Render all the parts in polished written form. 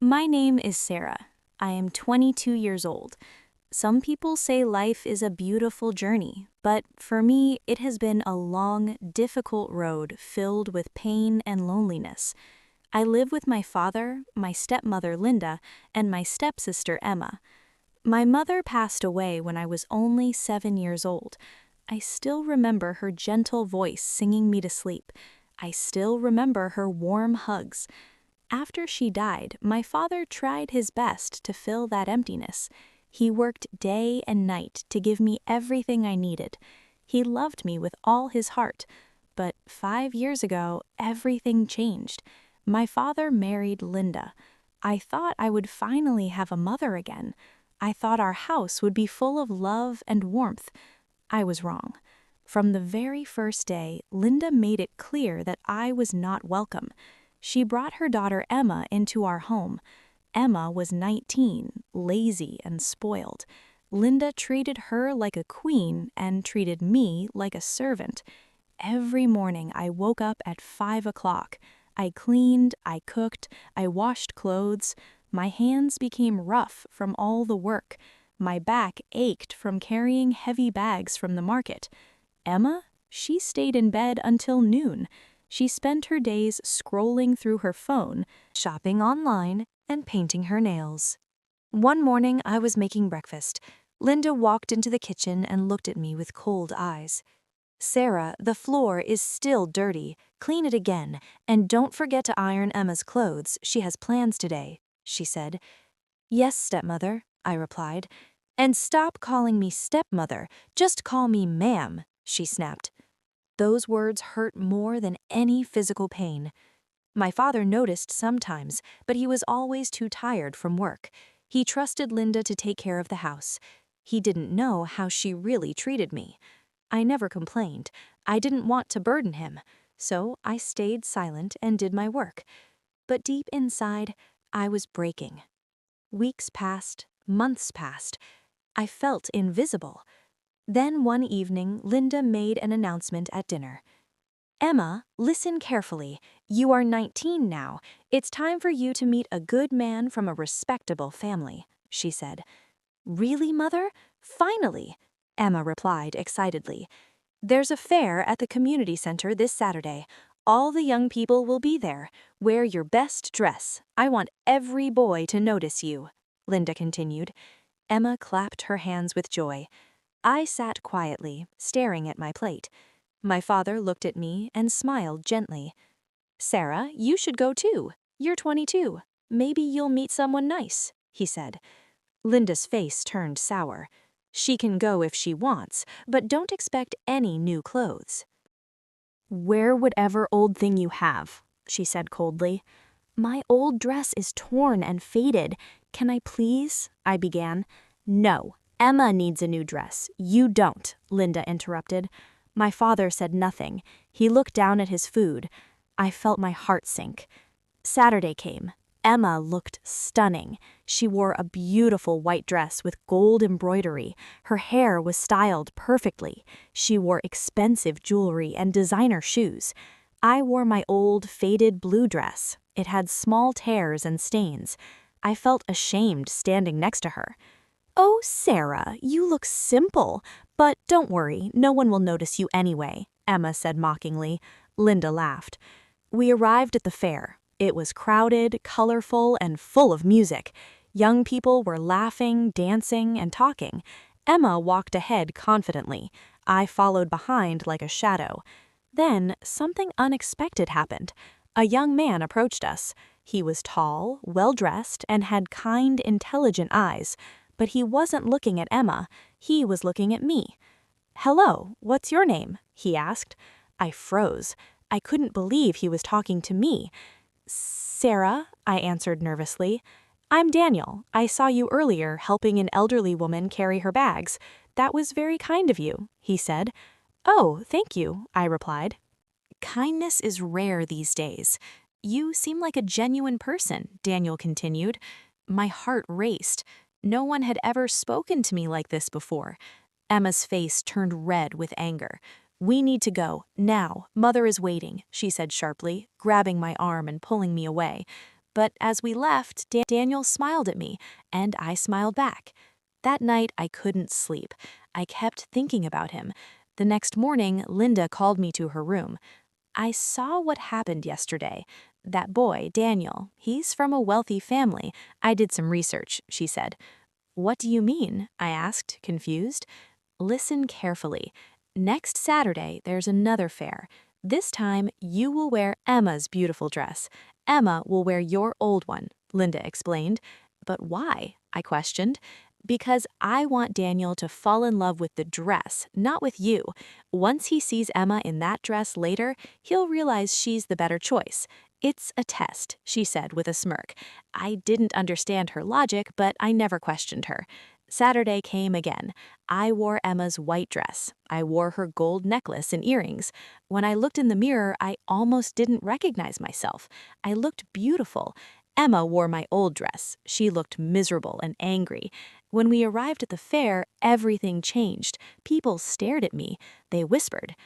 My name is Sarah. I am 22 years old. Some people say life is a beautiful journey, but for me, it has been a long, difficult road filled with pain and loneliness. I live with my father, my stepmother Linda, and my stepsister Emma. My mother passed away when I was only 7 years old. I still remember her gentle voice singing me to sleep. I still remember her warm hugs. After she died, my father tried his best to fill that emptiness. He worked day and night to give me everything I needed. He loved me with all his heart. But 5 years ago, everything changed. My father married Linda. I thought I would finally have a mother again. I thought our house would be full of love and warmth. I was wrong. From the very first day, Linda made it clear that I was not welcome. She brought her daughter Emma into our home. Emma was 19, lazy and spoiled. Linda treated her like a queen and treated me like a servant. Every morning I woke up at 5 o'clock. I cleaned, I cooked, I washed clothes. My hands became rough from all the work. My back ached from carrying heavy bags from the market. Emma? She stayed in bed until noon. She spent her days scrolling through her phone, shopping online, and painting her nails. One morning, I was making breakfast. Linda walked into the kitchen and looked at me with cold eyes. "Sarah, the floor is still dirty. Clean it again, and don't forget to iron Emma's clothes. She has plans today," she said. "Yes, stepmother," I replied. "And stop calling me stepmother. Just call me ma'am," she snapped. Those words hurt more than any physical pain. My father noticed sometimes, but he was always too tired from work. He trusted Linda to take care of the house. He didn't know how she really treated me. I never complained. I didn't want to burden him, so I stayed silent and did my work. But deep inside, I was breaking. Weeks passed, months passed. I felt invisible. Then one evening, Linda made an announcement at dinner. "Emma, listen carefully. You are 19 now. It's time for you to meet a good man from a respectable family," she said. "Really, Mother? Finally!" Emma replied excitedly. "There's a fair at the community center this Saturday. All the young people will be there. Wear your best dress. I want every boy to notice you," Linda continued. Emma clapped her hands with joy. I sat quietly, staring at my plate. My father looked at me and smiled gently. "Sarah, you should go too. You're 22. Maybe you'll meet someone nice," he said. Linda's face turned sour. "She can go if she wants, but don't expect any new clothes." "Wear whatever old thing you have," she said coldly. "My old dress is torn and faded. Can I please?" I began. "No. Emma needs a new dress. You don't," Linda interrupted. My father said nothing. He looked down at his food. I felt my heart sink. Saturday came. Emma looked stunning. She wore a beautiful white dress with gold embroidery. Her hair was styled perfectly. She wore expensive jewelry and designer shoes. I wore my old, faded blue dress. It had small tears and stains. I felt ashamed standing next to her. "Oh, Sarah, you look simple. But don't worry, no one will notice you anyway," Emma said mockingly. Linda laughed. We arrived at the fair. It was crowded, colorful, and full of music. Young people were laughing, dancing, and talking. Emma walked ahead confidently. I followed behind like a shadow. Then something unexpected happened. A young man approached us. He was tall, well-dressed, and had kind, intelligent eyes. But he wasn't looking at Emma. He was looking at me. "Hello, what's your name?" he asked. I froze. I couldn't believe he was talking to me. "Sarah," I answered nervously. "I'm Daniel. I saw you earlier helping an elderly woman carry her bags. That was very kind of you," he said. "Oh, thank you," I replied. "Kindness is rare these days. You seem like a genuine person," Daniel continued. My heart raced. No one had ever spoken to me like this before. Emma's face turned red with anger. "We need to go, now. Mother is waiting," she said sharply, grabbing my arm and pulling me away. but as we left, Daniel smiled at me, and I smiled back. That night, I couldn't sleep. I kept thinking about him. The next morning, Linda called me to her room. I saw what happened yesterday. That boy, Daniel, he's from a wealthy family. I did some research, she said. What do you mean? I asked, confused. Listen carefully. Next Saturday, there's another fair. This time, you will wear Emma's beautiful dress. Emma will wear your old one, Linda explained. But why? I questioned. Because I want Daniel to fall in love with the dress, not with you. Once he sees Emma in that dress later, he'll realize she's the better choice. It's a test, she said with a smirk. I didn't understand her logic, but I never questioned her. Saturday came again. I wore Emma's white dress. I wore her gold necklace and earrings. When I looked in the mirror, I almost didn't recognize myself. I looked beautiful. Emma wore my old dress. She looked miserable and angry. When we arrived at the fair, everything changed. People stared at me. They whispered,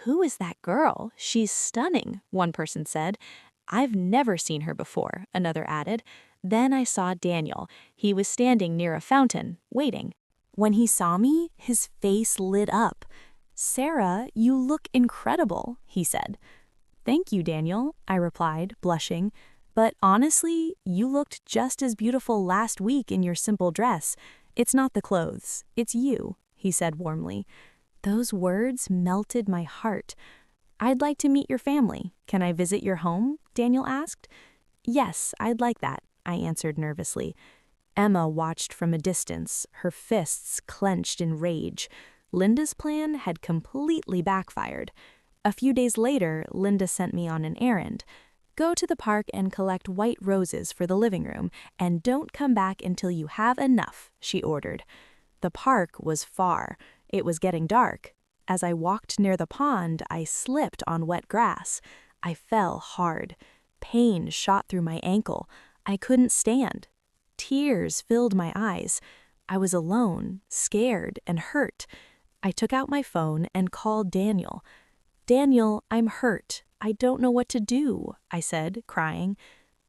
"Who is that girl? She's stunning," one person said. "I've never seen her before," another added. Then I saw Daniel. He was standing near a fountain, waiting. When he saw me, his face lit up. "Sarah, you look incredible," he said. "Thank you, Daniel," I replied, blushing. "But honestly, you looked just as beautiful last week in your simple dress. It's not the clothes, it's you," he said warmly. Those words melted my heart. "I'd like to meet your family. Can I visit your home?" Daniel asked. "Yes, I'd like that," I answered nervously. Emma watched from a distance, her fists clenched in rage. Linda's plan had completely backfired. A few days later, Linda sent me on an errand. "Go to the park and collect white roses for the living room, and don't come back until you have enough," she ordered. The park was far. It was getting dark. As I walked near the pond, I slipped on wet grass. I fell hard. Pain shot through my ankle. I couldn't stand. Tears filled my eyes. I was alone, scared, and hurt. I took out my phone and called Daniel. "Daniel, I'm hurt. I don't know what to do," I said, crying.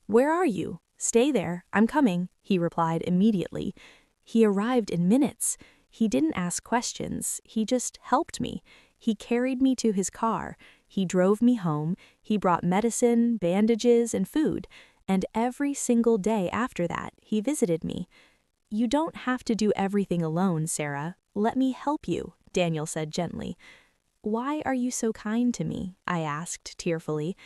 "Where are you? Stay there. I'm coming," he replied immediately. He arrived in minutes. He didn't ask questions. He just helped me. He carried me to his car. He drove me home. He brought medicine, bandages, and food. And every single day after that, he visited me. "You don't have to do everything alone, Sarah. Let me help you," Daniel said gently. "Why are you so kind to me?" I asked tearfully.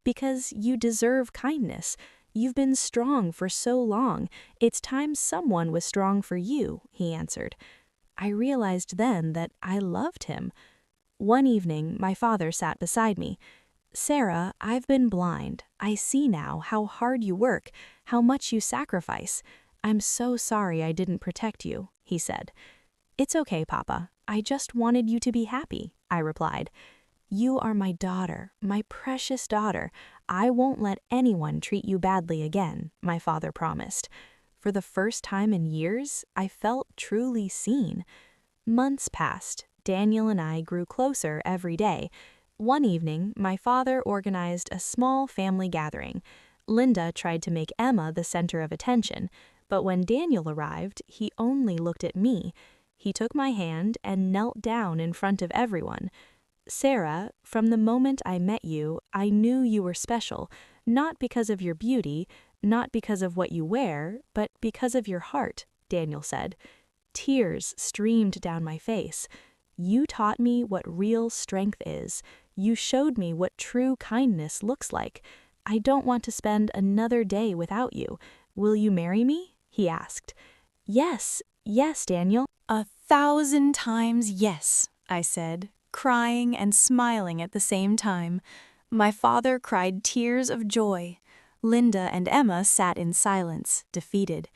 "Because you deserve kindness. You've been strong for so long. It's time someone was strong for you," he answered. I realized then that I loved him. One evening, my father sat beside me. "Sarah, I've been blind. I see now how hard you work, how much you sacrifice. I'm so sorry I didn't protect you," he said. "It's okay, Papa. I just wanted you to be happy," I replied. "You are my daughter, my precious daughter. I won't let anyone treat you badly again," my father promised. For the first time in years, I felt truly seen. Months passed. Daniel and I grew closer every day. One evening, my father organized a small family gathering. Linda tried to make Emma the center of attention, but when Daniel arrived, he only looked at me. He took my hand and knelt down in front of everyone. "Sarah, from the moment I met you, I knew you were special, not because of your beauty, not because of what you wear, but because of your heart," Daniel said. Tears streamed down my face. "You taught me what real strength is. You showed me what true kindness looks like. I don't want to spend another day without you. Will you marry me?" he asked. "Yes, yes, Daniel." 1,000 times yes, I said, crying and smiling at the same time. My father cried tears of joy. Linda and Emma sat in silence, defeated.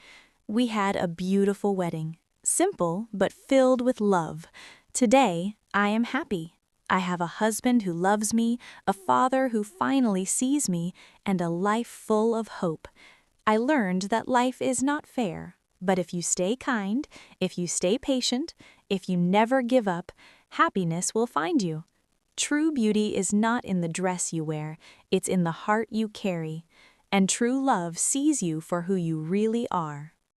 We had a beautiful wedding, simple but filled with love. Today, I am happy. I have a husband who loves me, a father who finally sees me, and a life full of hope. I learned that life is not fair, but if you stay kind, if you stay patient, if you never give up, happiness will find you. True beauty is not in the dress you wear, it's in the heart you carry. and true love sees you for who you really are.